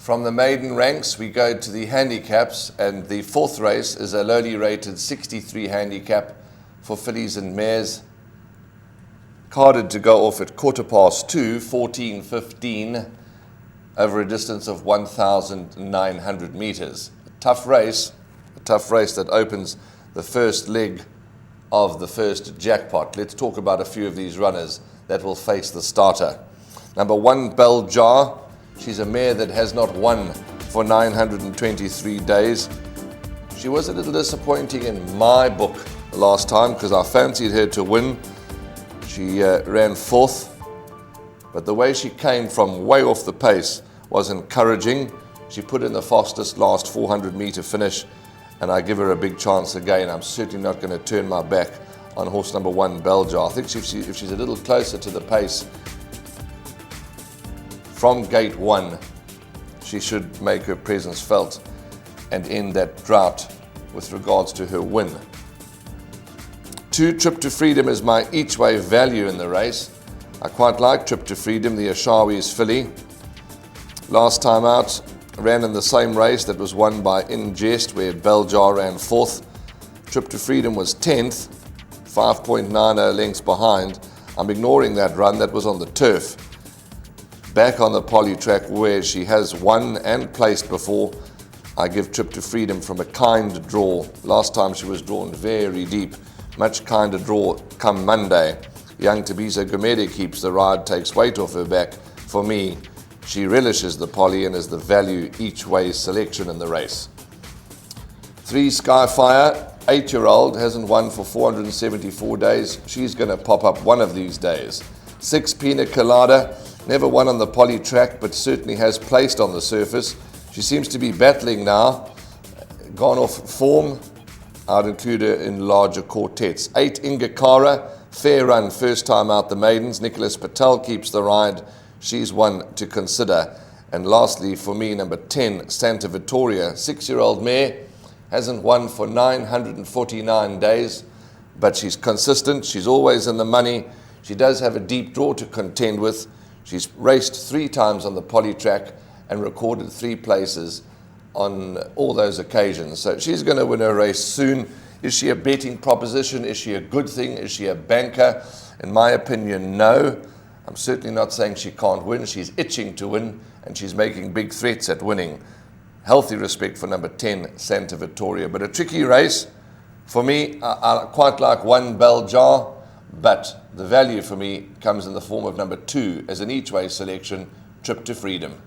From the maiden ranks, we go to the handicaps, and the fourth race is a lowly rated 63 handicap for fillies and mares. Carded to go off at 2:15, 14:15, over a distance of 1,900 meters. A tough race that opens the first leg of the first jackpot. Let's talk about a few of these runners that will face the starter. Number 1, Bell Jar. She's a mare that has not won for 923 days. She was a little disappointing in my book last time because I fancied her to win. She ran fourth, but the way she came from way off the pace was encouraging. She put in the fastest last 400-meter finish, and I give her a big chance again. I'm certainly not going to turn my back on horse number 1, Bell Jar. I think if she's a little closer to the pace from gate 1, she should make her presence felt and end that drought with regards to her win. 2, Trip to Freedom is my each-way value in the race. I quite like Trip to Freedom, the Ashawi's filly. Last time out, ran in the same race that was won by In Jest, where Bell Jar ran 4th. Trip to Freedom was 10th, 5.90 lengths behind. I'm ignoring that run, that was on the turf. Back on the poly track where she has won and placed before, I give Trip to Freedom from a kind draw. Last time she was drawn very deep. Much kinder draw come Monday. Young Tabiso Gomede keeps the ride, takes weight off her back. For me, she relishes the poly and is the value each way selection in the race. 3, Skyfire, 8-year-old, hasn't won for 474 days. She's going to pop up one of these days. 6, Pina Colada, never won on the poly track, but certainly has placed on the surface. She seems to be battling now, gone off form. I'd include her in larger quartets. 8, Ingakara, fair run, first time out the maidens. Nicholas Patel keeps the ride. She's one to consider. And lastly, for me, number 10, Santa Vittoria, 6-year-old mare, hasn't won for 949 days, but she's consistent. She's always in the money. She does have a deep draw to contend with. She's raced 3 times on the poly track and recorded 3 places on all those occasions. So she's going to win her race soon. Is she a betting proposition? Is she a good thing? Is she a banker? In my opinion, no. I'm certainly not saying she can't win. She's itching to win, and she's making big threats at winning. Healthy respect for number 10, Santa Vittoria. But a tricky race. For me, I quite like 1, Bell Jar, but the value for me comes in the form of number 2 as an each-way selection, Trip to Freedom.